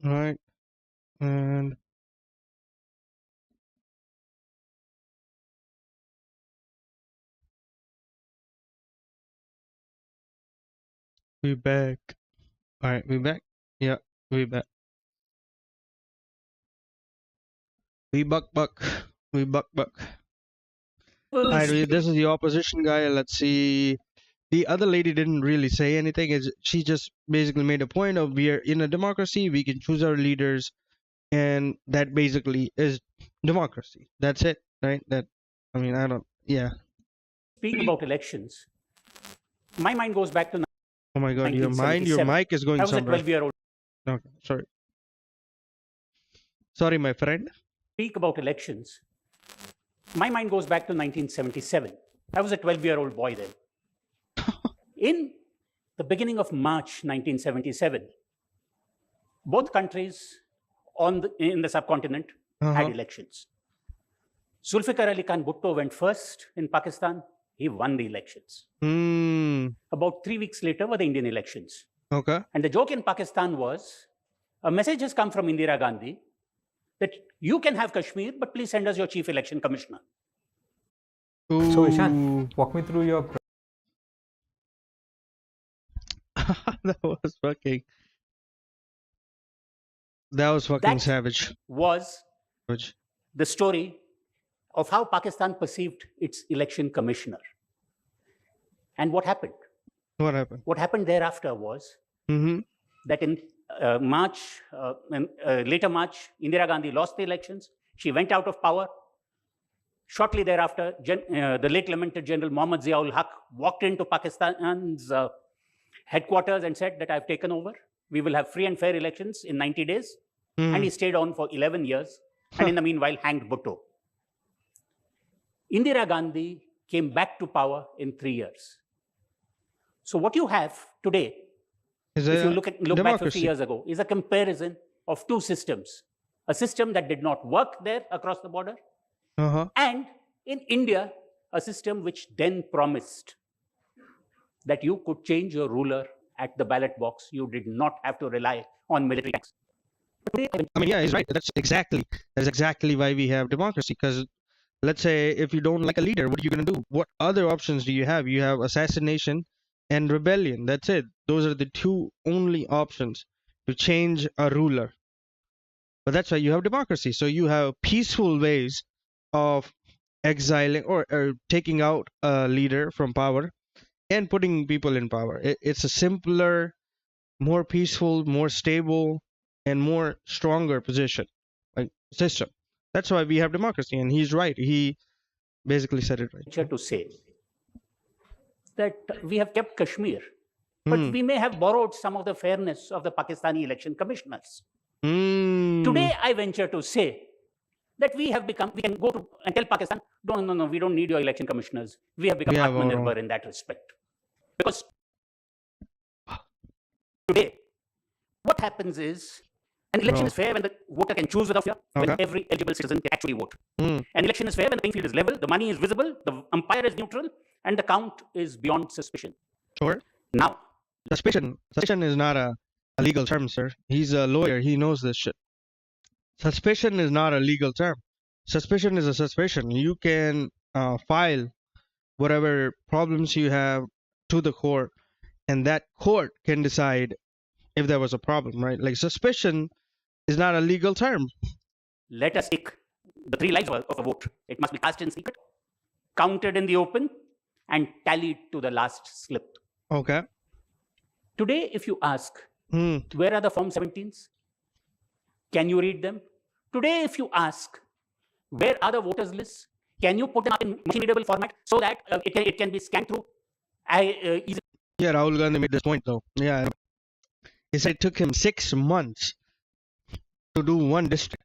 right? And we back. All right, we back. Yeah, we back. We buck. We buck. All right, this is the opposition guy. Let's see. The other lady didn't really say anything. She just basically made a point of we are in a democracy. We can choose our leaders, and that basically is democracy. That's it, right? That I mean, I don't. Yeah. Speak about elections. My mind goes back to Oh my God, your 1977. mic is going I was a somewhere. 12-year-old. Okay, sorry, my friend. Speak about elections. My mind goes back to 1977. I was a 12-year-old boy then. In the beginning of March 1977, both countries in the subcontinent had elections. Zulfikar Ali Khan Bhutto went first in Pakistan. He won the elections. About 3 weeks later were the Indian elections. Okay. And the joke in Pakistan was, a message has come from Indira Gandhi that you can have Kashmir, but please send us your chief election commissioner. Ooh. So Ishan, walk me through your that was fucking That savage. Was the story of how Pakistan perceived its election commissioner. And what happened? What happened? What happened thereafter was that in later March, Indira Gandhi lost the elections. She went out of power. Shortly thereafter, the late lamented General Mohammad Ziaul Haq walked into Pakistan's headquarters and said that I've taken over. We will have free and fair elections in 90 days. And he stayed on for 11 years. And in the meanwhile, hanged Bhutto. Indira Gandhi came back to power in 3 years. So what you have today, if you look back 50 years ago, is a comparison of two systems. A system that did not work there across the border, and in India, a system which then promised that you could change your ruler at the ballot box. You did not have to rely on military tanks. I mean, yeah, he's right. That's exactly why we have democracy. Because let's say if you don't like a leader, what are you going to do? What other options do you have? You have assassination and rebellion. That's it. Those are the two only options to change a ruler. But that's why you have democracy. So you have peaceful ways of exiling or taking out a leader from power and putting people in power. It's a simpler, more peaceful, more stable, and more stronger position, like system. That's why we have democracy. And he's right. He basically said it right. To say that we have kept Kashmir, but we may have borrowed some of the fairness of the Pakistani election commissioners. Today, I venture to say that we can go to and tell Pakistan, no, we don't need your election commissioners. We have become Atmanirbhar in that respect. Because today, what happens is, an election is fair when the voter can choose without fear, when every eligible citizen can actually vote. An election is fair when the playing field is level, the money is visible, the umpire is neutral, and the count is beyond suspicion. Sure. Now, suspicion is not a legal term, sir. He's a lawyer. He knows this shit. Suspicion is not a legal term. Suspicion is a suspicion. You can file whatever problems you have to the court, and that court can decide if there was a problem, right? Like suspicion is not a legal term. Let us take the 3 lives of a vote. It must be cast in secret, counted in the open, and tallied to the last slip. Okay. Today, if you ask, where are the Form 17s? Can you read them? Today, if you ask, where are the voters' lists? Can you put them up in machine-readable format so that it can be scanned through? Easily? Yeah, Rahul Gandhi made this point, though. Yeah. He said it took him 6 months to do one district.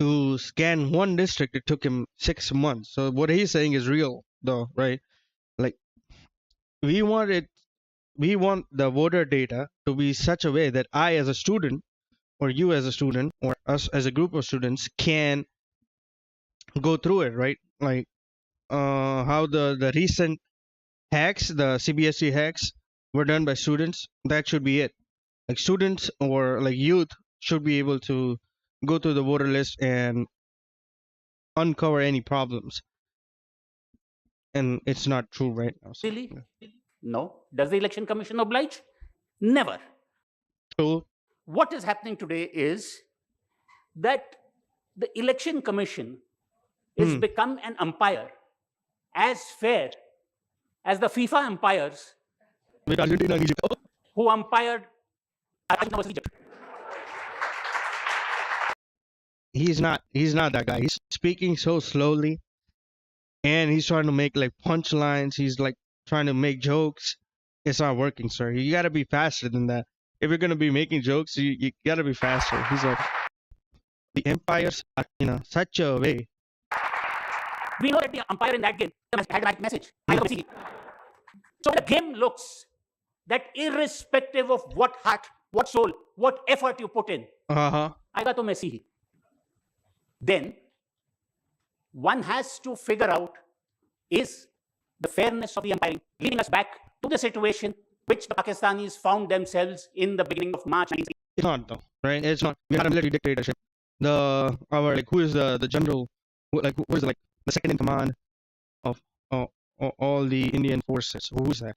To scan one district, it took him 6 months. So what he's saying is real, though, right? Like, we want the voter data to be such a way that I as a student, or you as a student, or us as a group of students can go through it, right? Like how the recent hacks, the CBSE hacks were done by students. That should be it. like students or like youth should be able to go to the voter list and uncover any problems. And it's not true right now. So, Really? No. Does the Election Commission oblige? Never. so What is happening today is that the Election Commission is become an umpire as fair as the FIFA umpires with Argentina and Egypt. who umpired Argentina versus Egypt. He's not that guy. He's speaking so slowly, and he's trying to make like punchlines. He's like trying to make jokes. It's not working, sir. You gotta be faster than that. If you're gonna be making jokes, you gotta be faster. He's like, the empires are in such a way. We know that the umpire in that game had a right message. So the game looks that irrespective of what heart, what soul, what effort you put in, आएगा तो Messi he. Then one has to figure out is the fairness of the umpiring, leading us back to the situation which the Pakistanis found themselves in the beginning of March 1960. It's not though, right? It's not. We had a military dictatorship. Our like who is the general? Who is like the second in command of all the Indian forces? Who's that?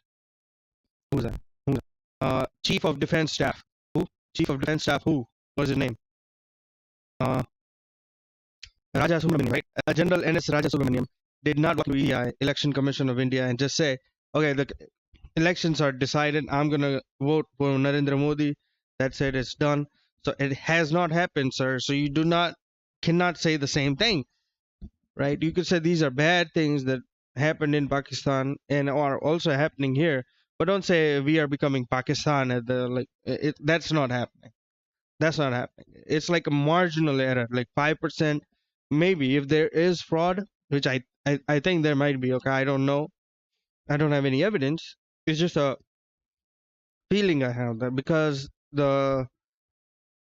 Who's that? Who's that? Chief of Defense Staff. Who? Chief of Defense Staff. Who? What's his name? Raja Subramaniam, right? General N.S. Raja Subramaniam did not go to EI, Election Commission of India, and just say, okay, the elections are decided. I'm gonna vote for Narendra Modi. That's it. It's done. So it has not happened, sir. So you cannot say the same thing, right? You could say these are bad things that happened in Pakistan and are also happening here, but don't say we are becoming Pakistan at the like. That's not happening. That's not happening. It's like a marginal error, like 5%, maybe if there is fraud, which I think there might be. Okay, I don't know. I don't have any evidence. It's just a feeling I have that because the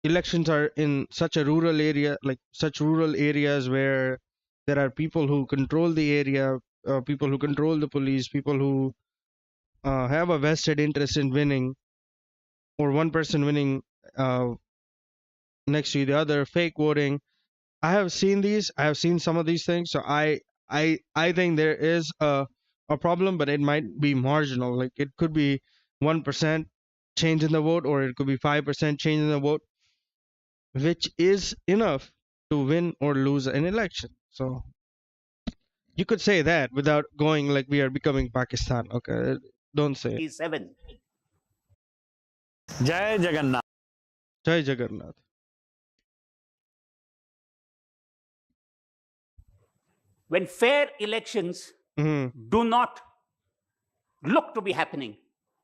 elections are in such a rural area, like such rural areas where there are people who control the area, people who control the police, people who have a vested interest in winning, or one person winning next to the other, fake voting. I have seen these. I have seen some of these things. So I think there is a problem, but it might be marginal. Like it could be 1% change in the vote, or it could be 5% change in the vote, which is enough to win or lose an election. So you could say that without going like we are becoming Pakistan. Okay, don't say it. 7. Jai Jagannath. Jai Jagannath. When fair elections do not look to be happening,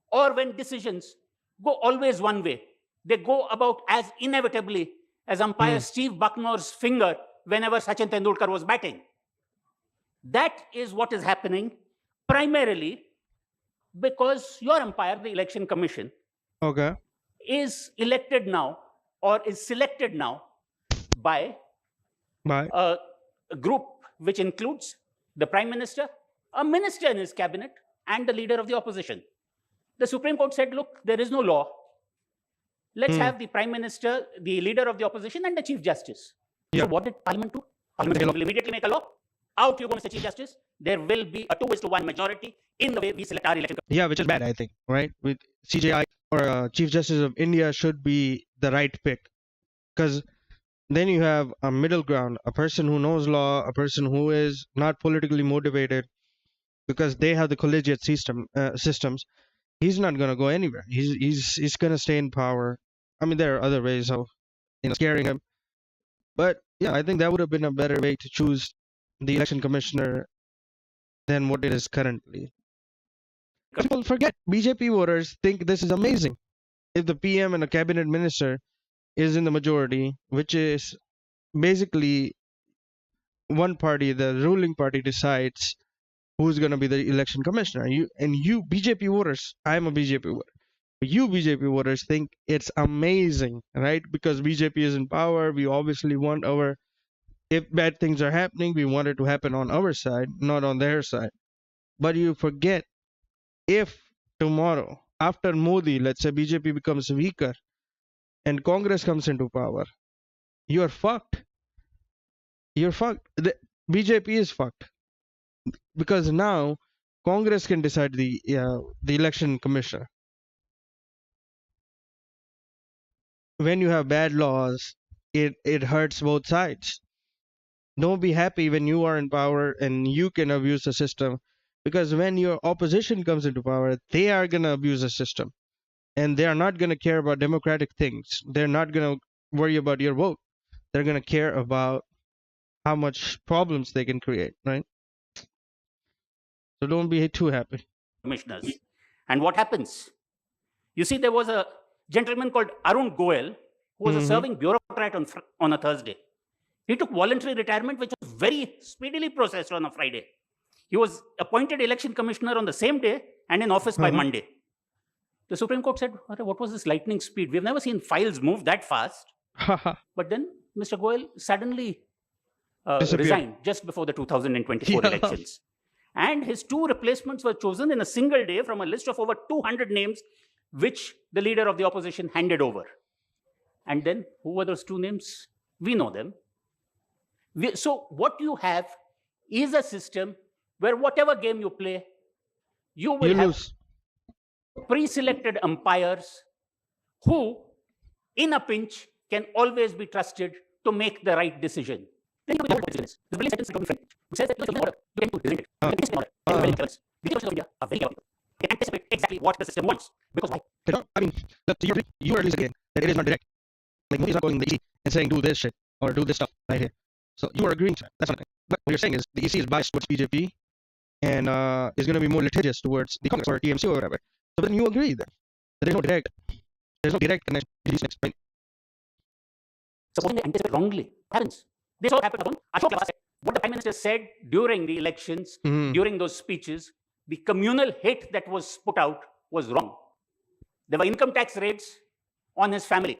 or when decisions go always one way, they go about as inevitably as umpire Steve Bucknor's finger whenever Sachin Tendulkar was batting. That is what is happening primarily because your umpire, the Election Commission, Okay. is elected now or is selected now by Bye. a group which includes the Prime Minister, a minister in his cabinet, and the leader of the opposition. The Supreme Court said, look, there is no law. Let's have the Prime Minister, the leader of the opposition, and the Chief Justice. Yeah. So what did Parliament do? Parliament will immediately make a law. Out you go, Mr. Chief Justice. There will be a 2:1 majority in the way we select our election. Yeah, which is bad, I think, right? With CJI or Chief Justice of India should be the right pick, because then you have a middle ground, a person who knows law, a person who is not politically motivated, because they have the collegiate systems. He's not gonna go anywhere. He's gonna stay in power. I mean, there are other ways of scaring him, but yeah, I think that would have been a better way to choose the election commissioner than what it is currently. People forget BJP voters think this is amazing. If the PM and a cabinet minister is in the majority, which is basically one party, the ruling party decides who's going to be the election commissioner. You BJP voters, I'm a BJP voter. You BJP voters think it's amazing, right? Because BJP is in power, we obviously want if bad things are happening, we want it to happen on our side, not on their side. But you forget, if tomorrow, after Modi, let's say BJP becomes weaker, and Congress comes into power, you're fucked. You're fucked. The BJP is fucked because now Congress can decide the election commissioner. When you have bad laws, it hurts both sides. Don't be happy when you are in power and you can abuse the system, because when your opposition comes into power, they are gonna abuse the system, and they are not gonna care about democratic things. They're not gonna worry about your vote. They're gonna care about how much problems they can create, right? So don't be too happy. Commissioners. And what happens? You see, there was a gentleman called Arun Goel, who was a serving bureaucrat on a Thursday. He took voluntary retirement, which was very speedily processed on a Friday. He was appointed election commissioner on the same day and in office by Monday. The Supreme Court said, what was this lightning speed? We've never seen files move that fast. But then Mr. Goel suddenly resigned just before the 2024 elections. And his two replacements were chosen in a single day from a list of over 200 names, which the leader of the opposition handed over. And then, who were those two names? We know them. So what you have is a system where whatever game you play, you will have pre-selected umpires who, in a pinch, can always be trusted to make the right decision. Then you have this brilliant sentence from French, which says that you can present it. You can order. The politicians of India are very clever. They anticipate exactly what the system wants. Because why? I mean, you are at least again that it is not direct. Like Modi's not going the EC and saying do this shit or do this stuff right here. So you are agreeing to that. That's something. But what you're saying is the EC is biased towards BJP and is going to be more litigious towards the Congress or TMC or whatever. So then you agree then. There's no direct connection to these things, right? Supposing they anticipate wrongly, what happens? This all happened upon Ashok Lava said. What the Prime Minister said during the elections, during those speeches, the communal hate that was put out was wrong. There were income tax raids on his family.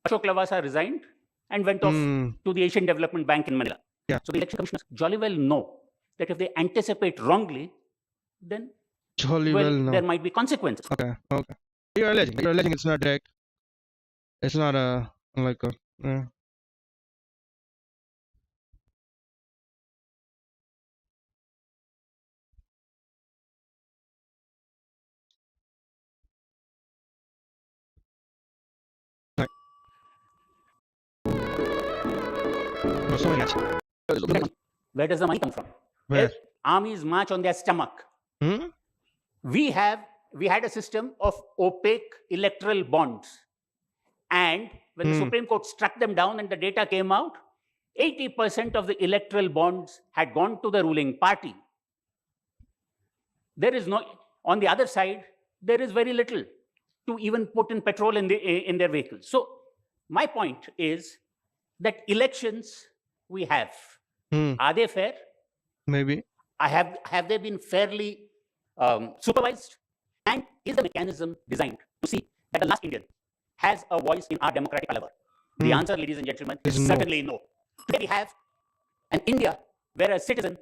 Ashok Lavasa resigned and went off to the Asian Development Bank in Manila. Yeah. So the election commissioners jolly well know that if they anticipate wrongly, then there might be consequences. Okay. You're alleging it's not direct. It's not like a. Right. So many guys. Where does the money come from? Where? Armies march on their stomach. We had a system of opaque electoral bonds. And when the Supreme Court struck them down and the data came out, 80% of the electoral bonds had gone to the ruling party. There is no, on the other side, there is very little to even put in petrol in their vehicles. So my point is that elections we have, are they fair? Maybe. Have they been fairly supervised? And is the mechanism designed to see that the last Indian has a voice in our democratic caliber? The answer, ladies and gentlemen, is certainly no. Today we have an India where a citizen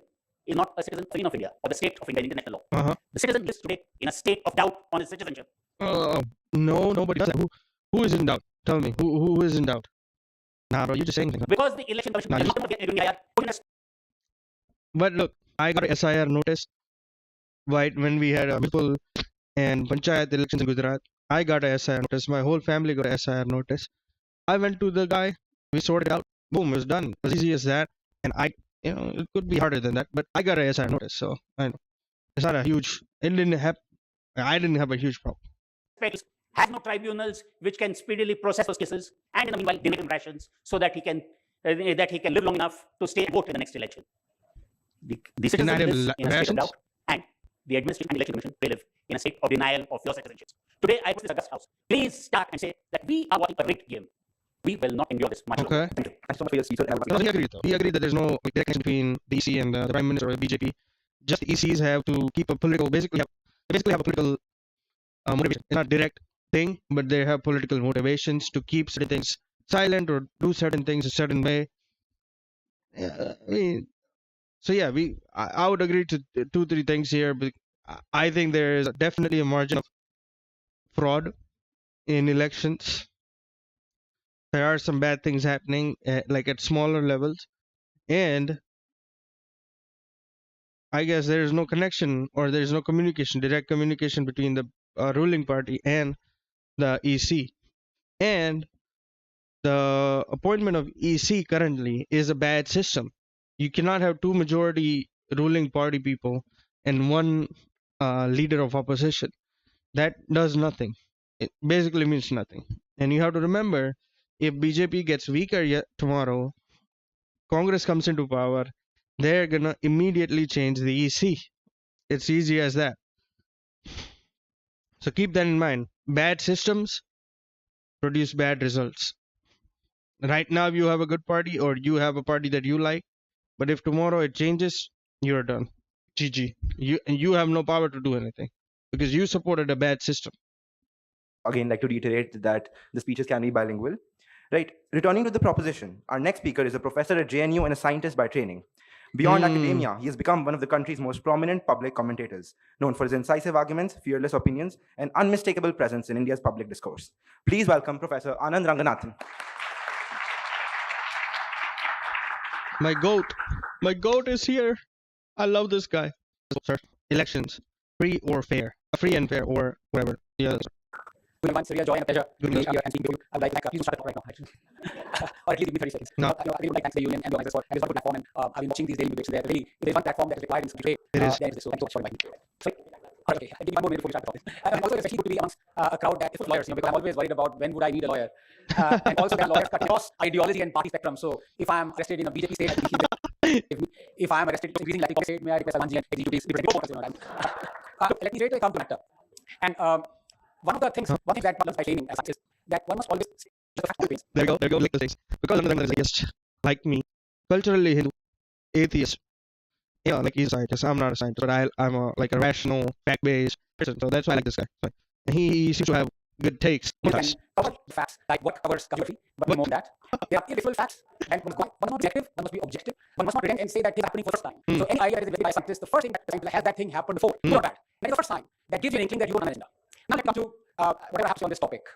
is not a citizen of India or the state of India in international law. The citizen lives today in a state of doubt on his citizenship. No, nobody does that. Who is in doubt? Tell me, who is in doubt? Nah, bro, you're just saying things. Because the election commission is not going to put in a. But look, I got a SIR notice right when we had municipal and panchayat elections in Gujarat. I got a SIR notice. My whole family got a SIR notice. I went to the guy. We sorted it out. Boom, it's done. As easy as that. And it could be harder than that, but I got a SIR notice, so I know it's not a huge. I didn't have a huge problem. Has no tribunals which can speedily process those cases, and in the meanwhile, they make him rations so that he can live long enough to stay and vote in the next election. The citizens live in a state of doubt, and the administration and election commission, they live in a state of denial of your citizenship. Today, I put this august house. Please start and say that we are watching a rigged game. We will not endure this much longer. Thank you. Thanks so much for your speech. He agreed that there's no direct connection between the EC and the Prime Minister or the BJP. Just the ECs have to keep a political, basically have a political motivation. It's not direct thing, but they have political motivations to keep certain things silent or do certain things a certain way. I would agree to 2-3 things here, but I think there is definitely a margin of fraud in elections. There are some bad things happening, like at smaller levels, and I guess there is no connection or there is no communication, direct communication between the ruling party and the EC. And the appointment of EC currently is a bad system. You cannot have two majority ruling party people and one leader of opposition. That does nothing. It basically means nothing. And you have to remember, if BJP gets weaker yet tomorrow, Congress comes into power, they're gonna immediately change the EC. It's easy as that. So keep that in mind. Bad systems produce bad results. Right now, you have a good party or you have a party that you like, but if tomorrow it changes, you're done. GG. You have no power to do anything because you supported a bad system. Again, like to reiterate that the speeches can be bilingual. Right. Returning to the proposition, our next speaker is a professor at JNU and a scientist by training. Beyond academia, he has become one of the country's most prominent public commentators, known for his incisive arguments, fearless opinions, and unmistakable presence in India's public discourse. Please welcome Professor Anand Ranganathan. My goat is here. I love this guy. Sir, elections, free or fair, free and fair, or whatever. Yeah. It's a real joy and a pleasure to be here and speak to you. I would like to thank, please don't start the talk right now, actually. Or at least give me 30 seconds. No. I really would like to thank the union and the organizers for having this wonderful platform. And I've been watching these daily debates. There really, if there's one platform that is required in today, there is this. So thank you so much for inviting me. Sorry. Okay, I give you 1 more minute before we start the topic. And also, especially good to be amongst a crowd that is full of lawyers, because I'm always worried about when would I need a lawyer. And also, there are lawyers cut across ideology and party spectrum. So if I'm arrested in a BJP state, if I'm arrested in a increasing Latin state, may I request Salman ji and executives let me straight away come to matter. And one thing that problems by training as such is that one must always see the fact of things. There you go, like the things. Because I'm an atheist, like me, culturally Hindu, atheist. Yeah, like he's a scientist. I'm not a scientist, but I'm like a rational, fact-based person. So that's why I like this guy. And he seems to have good takes. You can cover the facts like what covers geography, but no more than that. There are irrefutable facts, and one must not be objective, one must be objective. One must not pretend and say that things are happening for the first time. So any idea that is invented by a scientist, the first thing that the scientist has that thing happened before, good or bad. That is the first sign that gives you an inkling that you are on an agenda. Now let's come to whatever happens on this topic,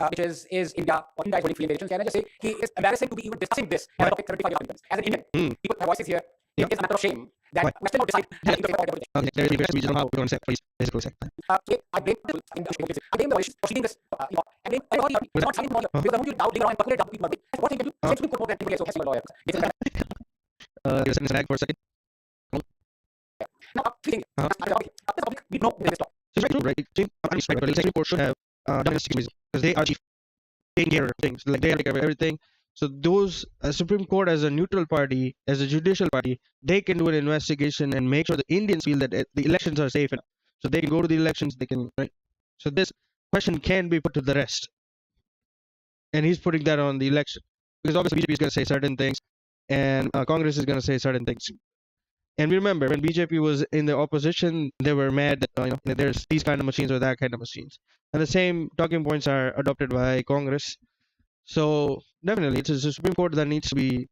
which is India or India is holding free elections. Can I just say he is embarrassing to be even discussing this as a topic 75 years ago. As an Indian, people have voices here. It is a matter of shame that we're still not deciding we don't know how we're going to say, please. I blame the politicians for seeing this. I blame everybody. It's not something because I want you to doubt, dig around, and calculate how people are. What thing can you say to more than anybody else? So, lawyer. There's a lag for a second. Now, three things. This topic, we know this talk. So it's true, right? The Supreme Court should have done investigation because they are chief taking care of things. Like they take care of everything. So those Supreme Court as a neutral party, as a judicial party, they can do an investigation and make sure the Indians feel that the elections are safe enough. So they can go to the elections. They can, right? So this question can be put to the rest, and he's putting that on the election because obviously BJP is going to say certain things, and Congress is going to say certain things. And remember, when BJP was in the opposition, they were mad that there's these kind of machines or that kind of machines, and the same talking points are adopted by Congress. So definitely, it's the Supreme Court that needs to be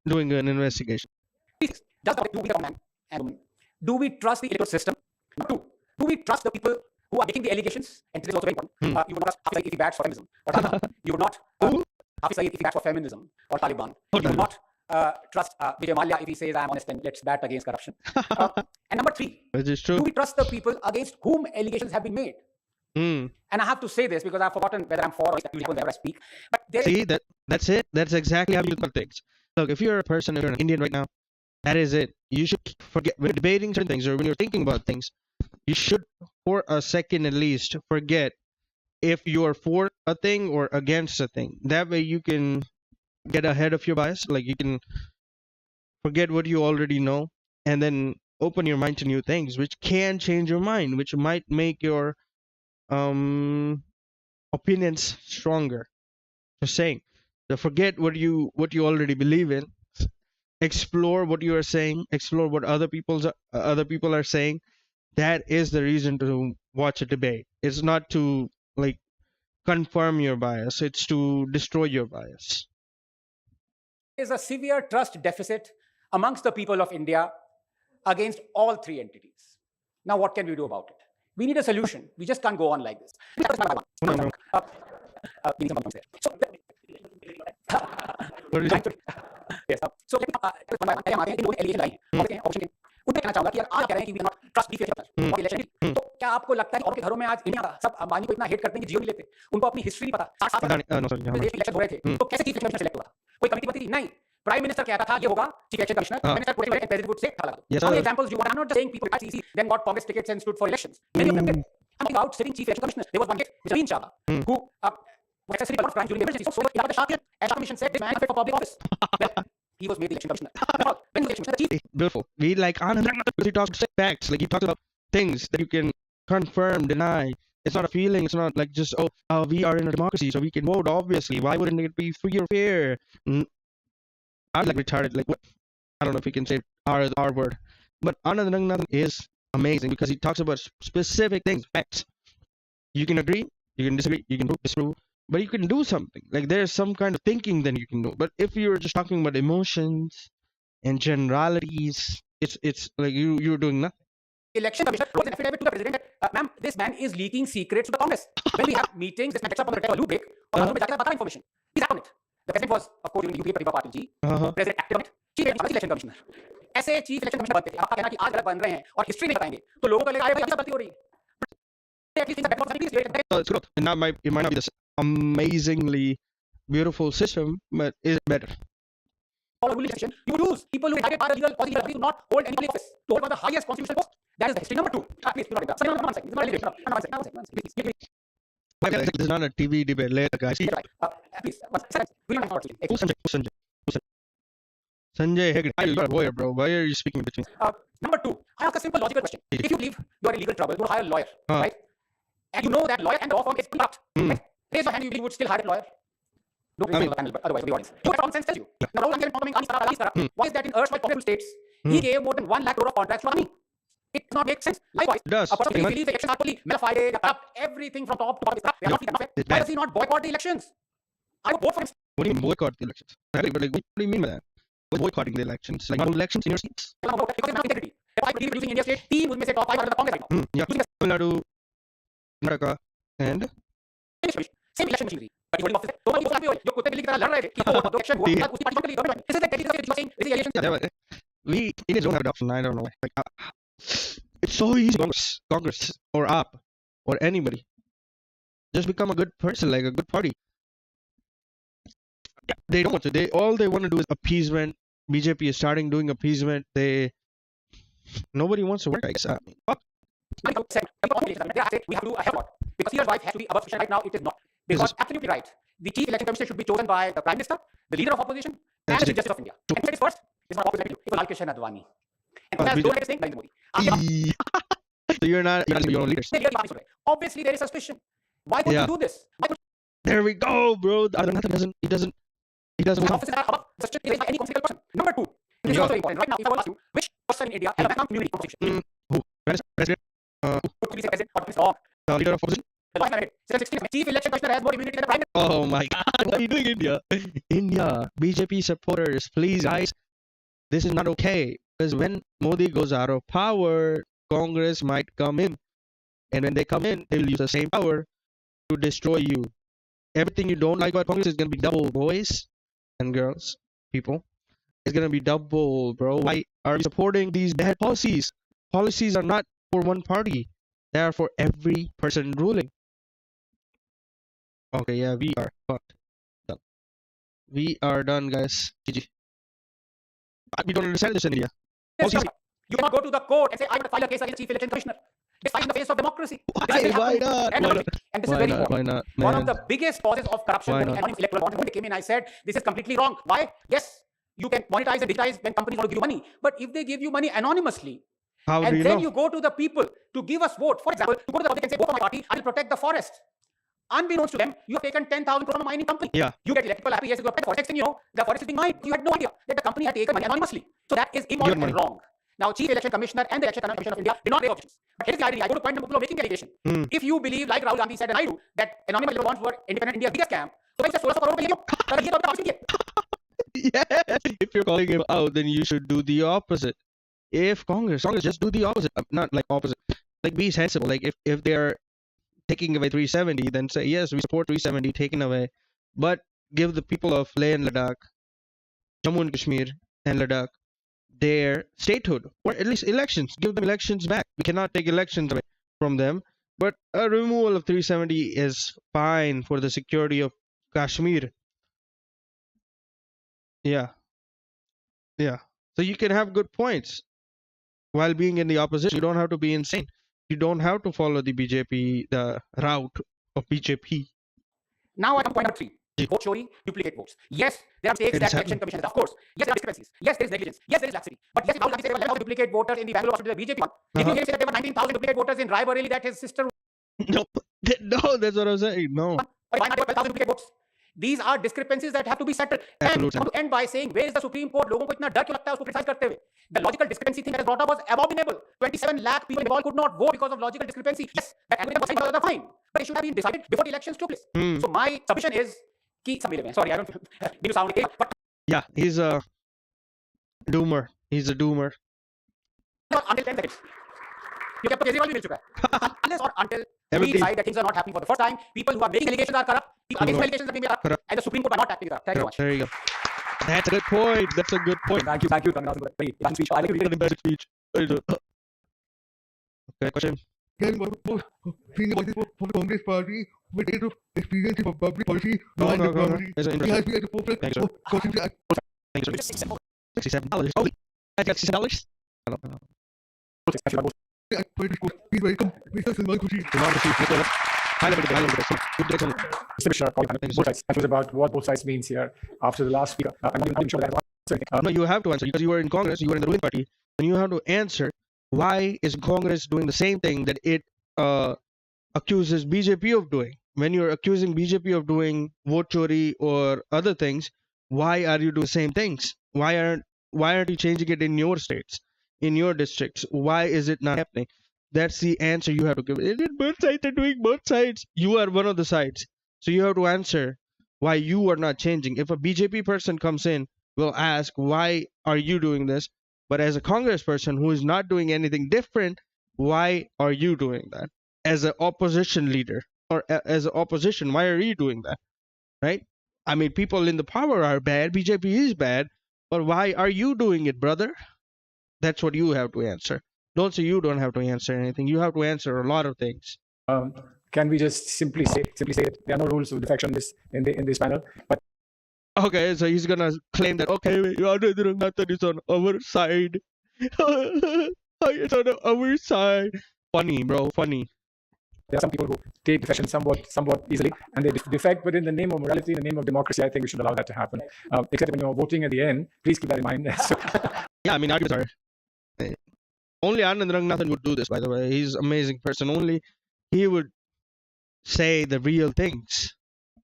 doing an investigation. Does the do we man and do we trust the electoral system? Number two, do we trust the people who are making the allegations? And this is also very important. You would not trust Hafiz if he bats for feminism or Taliban. You would not Hafiz if he bats for feminism or Taliban. You would not trust Vijay Mallya if he says I'm honest and let's bat against corruption. And number three, which is true. Do we trust the people against whom allegations have been made? And I have to say this because I've forgotten whether I'm for or against whenever I speak. But see that's it. That's exactly how you look at things. Look, if you're a person, if you're an Indian right now, that is it. You should forget when you're debating certain things or when you're thinking about things. You should, for a second at least, forget if you're for a thing or against a thing. That way you can get ahead of your bias. Like you can forget what you already know and then open your mind to new things, which can change your mind, which might make your opinions stronger. Just saying. So forget what you already believe in. Explore what you are saying. Explore what other people are saying. That is the reason to watch a debate. It's not to like confirm your bias. It's to destroy your bias. There is a severe trust deficit amongst the people of India against all three entities. Now, what can we do about it? We need a solution. We just can't go on like this. So, What did you say? Yes. So let me one by one पहले हम आते हैं इन लोगों ने allegation लाई हैं और देखते हैं ऑप्शन के उन पे कहना चाहूंगा कि यार आज कह रहे हैं कि we can not trust the fair और इलेक्शन तो क्या आपको लगता है कि और के घरों में आज इंडिया का सब अंबानी को इतना हेट करते हैं कि जियो नहीं लेते उनको अपनी हिस्ट्री नहीं पता 60 साल No, sorry, देश के इलेक्शन हो रहे थे तो कैसे चीफ इलेक्शन कमिश्नर सेलेक्ट हुआ कोई कमिटी बनती थी नहीं प्राइम मिनिस्टर कहता था ये होगा chief election commissioner prime minister put it president would say लगा Yes, how sir. many examples do you want I'm not just saying people got CC then got Congress tickets and stood for elections many of them did I'm talking about sitting chief election commissioners there was one case Mr. Amin Shah who was accessory to crime during the emergency so the Shah commission said this man is fit for public office well he was made the election commissioner that's all when was the election commissioner the chief Beautiful. We like Anand Ranganathan because he talks facts. Like he talks about things that you can confirm, deny. It's not a feeling. It's not like just we are in a democracy, so we can vote. Obviously, why wouldn't it be free or fair? I'm like retarded. Like what? I don't know if we can say our word, but Anand Ranganathan is amazing because he talks about specific things, facts. You can agree, you can disagree, you can disprove, but you can do something. Like there's some kind of thinking then you can do. But if you're just talking about emotions and generalities, it's like you're doing nothing. election commissioner wrote an affidavit to the president that ma'am this man is leaking secrets to the Congress when we have meetings this man gets up on the red table break और हम लोग जाके बताता information he's acting on it the president was of course during the UPA Pratibha Patil ji president acted on it chief election commissioner ऐसे chief election commissioner बनते थे आपका कहना कि आज गलत बन रहे हैं और हिस्ट्री नहीं बताएंगे तो लोगों को लगेगा अरे भाई अभी गलती हो रही है at least things are better for something So it's good. And not it might not be this amazingly beautiful system, but it's better. follow rule election you would use people who inherited our legal position to not hold any public office to hold one of the highest constitutional post that is the history number 2 please do not interrupt sorry one second this is not a debate one second please This is not a TV debate later, guys. right please one second we don't have to Who's Sanjay? Sanjay Hegde. You are a lawyer, bro. Why are you speaking between? number 2 I ask a simple logical question if you believe you are in legal trouble go hire a lawyer right and you know that lawyer and the law firm is corrupt right raise your hand you believe you would still hire a lawyer don't raise the panel but otherwise the audience you have common sense tells you now Rahul Gandhi is Anish Kara why is that in erstwhile cooperative states he gave more than 1 lakh crore of contracts to Adani it does not make sense likewise It does. a person who believes the elections are totally malafide corrupt everything from top to bottom is corrupt they are not free, It's why bad. does he not boycott the elections I would vote for him What do you mean boycott the elections? Exactly, but like, what do you mean by that? What's boycotting the elections? Like not elections in your seats? because he has integrity if I believe using India state team would say top 5 are in the Congress right now Yeah. Tamil Nadu, Karnataka, and same election machinery but he holding office तो भाई वो भी हो जो कुत्ते बिल्ली की तरह लड़ रहे थे कि वो election हुआ Yeah. उसी पार्टी को this is like technically you're saying this is election yeah, we Indians don't have adoption. I don't know why. Like, it's so easy. Congress or AAP or anybody, just become a good person, like a good party. Yeah, they don't want to. All they want to do is appeasement. BJP is starting doing appeasement. Nobody wants to work. Like, fuck. we have to do a hell lot because your wife has to be above suspicion right now it is not because absolutely right the chief election commissioner should be chosen by the prime minister the leader of opposition and the chief justice of India and it is first it's not opposite it was Lalkishan Advani and don't let it saying Narendra Modi So you're not your own leaders. obviously there is suspicion why would Yeah. you do this why would There we go, bro. Anand he doesn't want. offices are above suspicion raised by any constitutional person number 2 this is Yeah. also very important right now if I will ask you which person in India has a background community constitution Who? President? could be president or wrong The leader of opposition? the vice president 16 chief election commissioner has more immunity than the prime minister Oh my God! What are you doing, India? India, BJP supporters, please, guys. This is not okay. Because when Modi goes out of power, Congress might come in, and when they come in, they will use the same power to destroy you. Everything you don't like about Congress is gonna be double, boys and girls, people. It's gonna be double, bro. Why are you supporting these bad policies? Policies are not for one party; they are for every person ruling. Okay, yeah, we are fucked. Done. We are done, guys. GG. We don't understand this in India. Yes, Policies- you cannot go to the court and say, I will file a case against chief election commissioner. This is in the face of democracy. This is Why really not? happening. Why not? And this is Why very not? important. Why not? One of Man. the biggest causes of corruption Why when not? anonymous electoral bonds, when they came in, I said, this is completely wrong. Why? Yes, you can monetize and digitize when companies want to give you money. But if they give you money anonymously, How do and you then know? you go to the people to give us vote, for example, to go to the public and say, vote for my party, I will protect the forest. Unbeknownst to them, you have taken 10,000 crore from a mining company. Yeah. You get elected, people are happy, yes, you have protect the forest. Next thing you know, the forest is being mined. You had no idea that the company had taken money anonymously. So that is immoral Your money. and wrong. Now, Chief Election Commissioner and the Election Commission of India did not raise objections. But here's the irony. I go to point number two of making the allegation. If you believe, like Rahul Gandhi said and I do, that anonymous electoral bonds were independent India's biggest scam, so it's a source of crore Yeah. If you're calling him out, then you should do the opposite. If Congress just do the opposite. Not like opposite. Like be sensible. Like if they're taking away 370, then say yes, we support 370 taken away. But give the people of Leh and Ladakh, Jammu and Kashmir and Ladakh their statehood, or at least elections. Give them elections back. We cannot take elections away from them, but a removal of 370 is fine for the security of Kashmir. Yeah, yeah. So you can have good points while being in the opposition. You don't have to be insane. You don't have to follow the BJP, the route of BJP. Now I come to point number 3. Vote chori, duplicate votes. Yes, there are mistakes It is that election happening. commission has. Of course. Yes, there are discrepancies. Yes, there is negligence. Yes, there is laxity. But yes, if Rahul Gandhi said there were 11,000 duplicate voters in the Bangalore hospital, the BJP one. Did you hear him say that there were 19,000 duplicate voters in Raebareli that his sister? No, no, that's what I was saying. No, But why not there were 12,000 duplicate votes? These are discrepancies that have to be settled. Absolutely. And I want to end by saying, where is the Supreme Court? लोगों को इतना डर क्यों लगता है उसको criticize करते हुए? The logical discrepancy thing that is brought up was abominable. 27 lakh people in Bengal could not vote because of logical discrepancy. Yes, that algorithm was signed by the fine, but it should have been decided before the elections took place. So my submission is, sorry, I don't need to sound it, but yeah, he's a doomer. He's a doomer. until 10 seconds. You kept Kejriwal भी मिल चुका है. Unless or until we Everything. decide that things are not happening for the first time, people who are making allegations are corrupt, people against allegations are being made corrupt, and the Supreme Court are not acting corrupt. Thank you very much. There you go. That's a good point. That's a good point. Thank you, Ranganathan, for that very important speech. I like to read it. Basic speech. Okay, question. Can one of senior voices for the Congress Party with decades of experience in public policy and diplomacy. There's an He has interest. been at the forefront Thank you, of constitutional act. Thank you, sir. $67. Oh, I got $67. I don't know. At British Court. Please welcome Mr. Salman Khurshid. High level debate. Good direction. Mr. Mishra, Thank you, both sides. That was about what both sides means here after the last speaker. I'm not even sure that I No, you have to answer because you were in Congress, you were in the ruling party, and you have to answer why is Congress doing the same thing that it accuses BJP of doing. When you're accusing BJP of doing vote chori or other things, why are you doing the same things? Why aren't you changing it in your states, in your districts? Why is it not happening? That's the answer you have to give. Both sides are doing both sides. You are one of the sides, so you have to answer why you are not changing. If a BJP person comes in, will ask, why are you doing this? But as a congressperson who is not doing anything different, why are you doing that? As an opposition leader or as an opposition, why are you doing that? Right? I mean, people in the power are bad. BJP is bad. But why are you doing it, brother? That's what you have to answer. Don't say you don't have to answer anything. You have to answer a lot of things. Can we just simply say that there are no rules of defection in this panel? But Okay, so he's gonna claim that, okay, Anand Ranganathan is on our side. It's on our side. Funny, bro, funny. there are some people who take defection somewhat easily, and they defect. But in the name of morality, in the name of democracy, I think we should allow that to happen. Except when you're voting at the end, please keep that in mind. So, Yeah, I mean, arguments are. Only Anand Ranganathan would do this, by the way. He's an amazing person. Only he would say the real things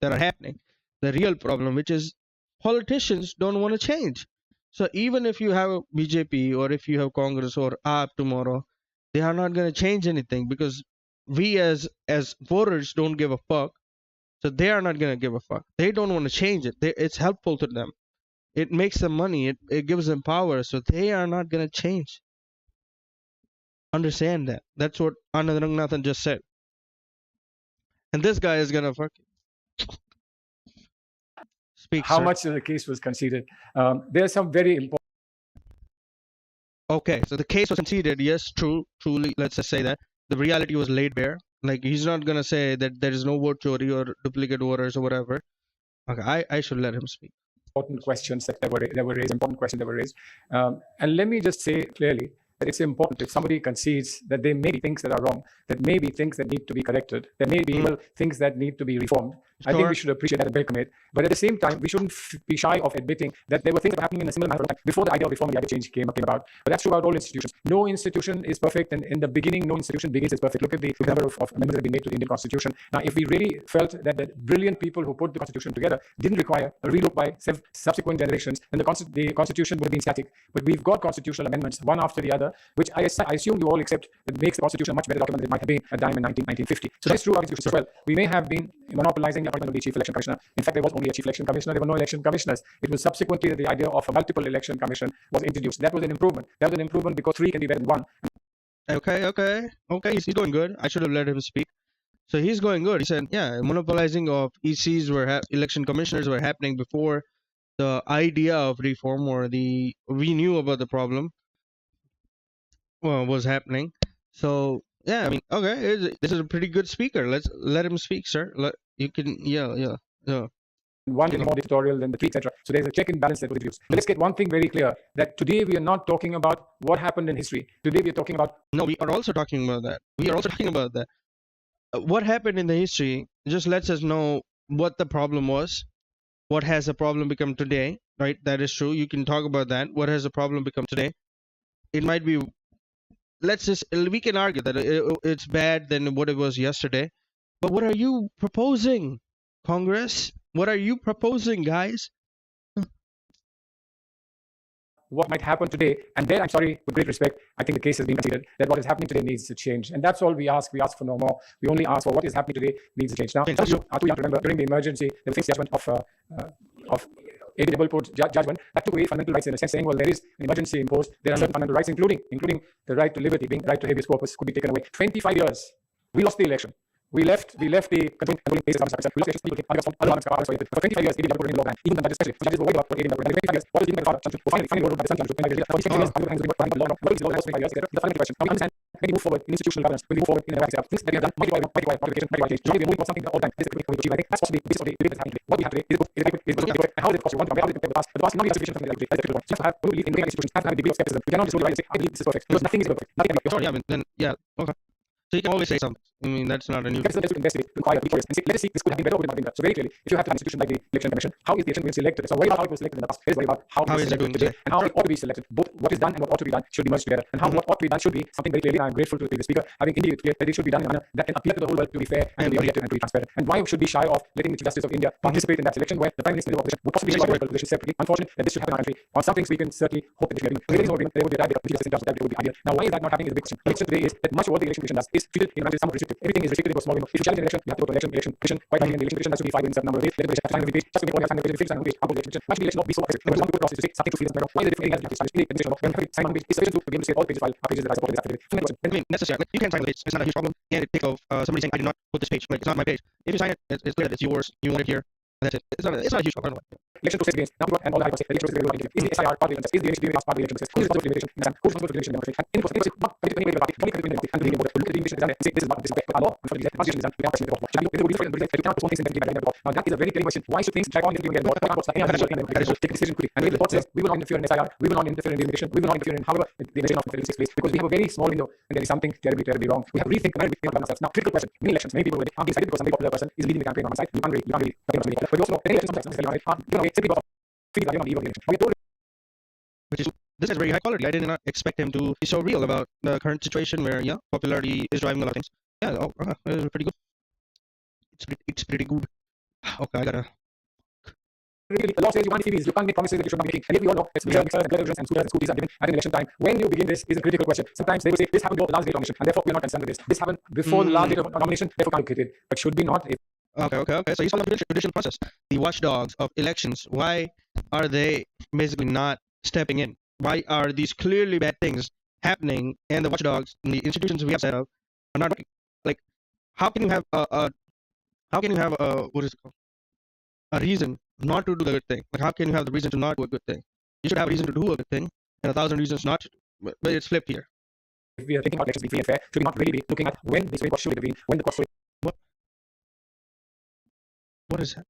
that are happening. The real problem, which is politicians don't want to change. So even if you have a BJP or if you have Congress or AAP tomorrow, they are not going to change anything because we as voters don't give a fuck. So they are not going to give a fuck. They don't want to change it. It's helpful to them. It makes them money. It gives them power. So they are not going to change. Understand that. That's what Anand Ranganathan just said. And this guy is going to fuck speak. how sir. much of the case was conceded? There are some very important. Okay, so the case was conceded. Yes, truly, let's just say that. The reality was laid bare. Like, he's not going to say that there is no vote chori or duplicate voters or whatever. Okay, I should let him speak. Important questions that were raised, important questions that were raised. And let me just say clearly that it's important if somebody concedes that there may be things that are wrong, that may be things that need to be corrected, there may be things that need to be reformed. I think we should appreciate that and welcome it. But at the same time, we shouldn't be shy of admitting that there were things that were happening in a similar manner before the idea of reform and the idea of change came about. But that's true about all institutions. No institution is perfect, and in the beginning, no institution begins as perfect. Look at the number of amendments that have been made to the Indian Constitution. Now, if we really felt that the brilliant people who put the Constitution together didn't require a relook by subsequent generations, then the Constitution would have been static. But we've got constitutional amendments, one after the other, which I assume you all accept, that makes the Constitution a much better document than it might have been at the time in 1950. So that's true of institutions as well. We may have been monopolizing the appointment of the Chief Election Commissioner. In fact, there was only a Chief Election Commissioner. There were no election commissioners. It was subsequently that the idea of a multiple election commission was introduced. That was an improvement. That was an improvement because three can be better than one. Okay, he's doing good. I should have let him speak. So he's going good. He said, yeah, monopolizing of ECs election commissioners were happening before the idea of reform or we knew about the problem was happening. So yeah, I mean, okay, this is a pretty good speaker. Let him speak, sir. You can, yeah. One is more dictatorial than the three, etc. So there's a check and balance that would use. But let's get one thing very clear, that today we are not talking about what happened in history. Today we are talking about... No, we are also talking about that. What happened in the history just lets us know what the problem was. What has the problem become today, right? That is true. You can talk about that. What has the problem become today? It might be, we can argue that it's bad than what it was yesterday. But what are you proposing, Congress? What are you proposing, guys? What might happen today, and there, I'm sorry, with great respect, I think the case has been considered that what is happening today needs to change, and that's all we ask. We ask for no more. We only ask for what is happening today needs to change. Now, some of you are too young to remember during the emergency, the famous judgment of a double court judgment that took away fundamental rights in a sense, saying, well, there is an emergency imposed. There are certain fundamental rights, including the right to liberty, being right to habeas corpus, could be taken away. 25 years, we lost the election. We left the controlling basis of the we lost the people for 25 years, even the law ban, even the judges, especially, judges were worried about 25 years. What is the father? Finally, wrote about the 25 years. 25 years, what is the law in 25 years? The fundamental question. Now we understand when we move forward in institutional governance, when we move forward in the things that we have done, mighty modification. Today we are moving for something all time. This is the we achieve. I think that's possibly this is the debate that's happening today. What we have today is good, and how does it cost you one? How does it compare with the past? The past is not sufficient from the degree. That's the one. Just have to believe in great institutions. Have to have a degree of skepticism. We cannot just hold the right and say, I believe this is perfect, because nothing is perfect. Nothing can be perfect. Yeah, but then okay. So you can always say something. I mean, that's not a new. To investigate, to inquire, to be curious, and say, let us see, this could have been better or would have been better. So very clearly, if you have an institution like the election commission, how is the election being selected? So worry about how it was selected in the past. Let's worry about how it is selected today, and how it ought to be selected. Both what is done and what ought to be done should be merged together. And how what ought to be done should be something very clearly. And I'm grateful to the speaker having indicated clear that it should be done in a manner that can appear to the whole world to be fair and to be objective and to be transparent. And why should be shy of letting the Chief Justice of India participate in that selection, where the Prime Minister and the opposition would possibly be political position separately? Unfortunate that this should happen in our country. On some things we can certainly hope that there is no agreement. There would be a dialogue. The Chief Justice in terms of that would be ideal. Now, why is that not happening is a big question. The question today is that much of what the election commission does is treated in a manner somewhat restrictive. Everything is restricted to a small window. If you challenge an election, you have to go to election commission. Quite likely, in the election commission, that should be 5 in a certain number of days. Let the election have to just to make all the time the election commission. Why should the election not be so aggressive? There was one good process to say something to feel as why is it different areas have to establish in the administration law? When having sign on page is sufficient to be able to say all pages file are pages that I support this affidavit. I mean, necessary. Like, you can sign the page. It's not a huge problem. And it take of somebody saying I did not put this page. Like, it's not my page. If you sign it, it's clear that it's yours. You want it here. That's it. It's not a huge problem. Election process begins. Now, and all the hypotheses, election process begins. Is the SIR part of the election? Is the election being last part of the election process? Who is responsible for the election? Who is responsible for the election democracy? And any process, not any way of the party, only can be and the look at the election design and say this is not this is but our law, unfortunately, the constitution is done. We have to the should be different and you cannot postpone things indefinitely by the law. Now that is a very clear question. Why should things drag on until you get the law? Why not any other take a decision quickly? And the report says we will not interfere in SIR, we will not interfere in the election, we will not interfere in however the election of the takes place, because we have a very small window and there is something terribly wrong. We have to rethink and rethink ourselves. Now, critical question. Many elections, many people are being decided because some very popular person is leading the campaign on one side. You can't really but you also know any elections sometimes simply because feel like you're not leaving. Which is this is very high quality. I did not expect him to be so real about the current situation where popularity is driving a lot of things. It was pretty good. It's pretty good. Okay, I gotta. The law says you can't fees, you can't make promises that you should not be making. And if we all know that mixers and televisions and scooters and scooties are given at an election time, when you begin this is a critical question. Sometimes they will say this happened before the last day of nomination, and therefore we are not concerned with this. This happened before the last day of nomination, therefore complicated. But should we not? Okay. So he's following the judicial process. The watchdogs of elections, why are they basically not stepping in? Why are these clearly bad things happening and the watchdogs and the institutions we have set up are not working? Like, how can you have what is it called? A reason not to do the good thing? Like, how can you have the reason to not do a good thing? You should have a reason to do a good thing and 1,000 reasons not to. But it's flipped here. If we are thinking about elections being free and fair, should we not really be looking at when the Supreme Court should intervene, when the court should... What is that?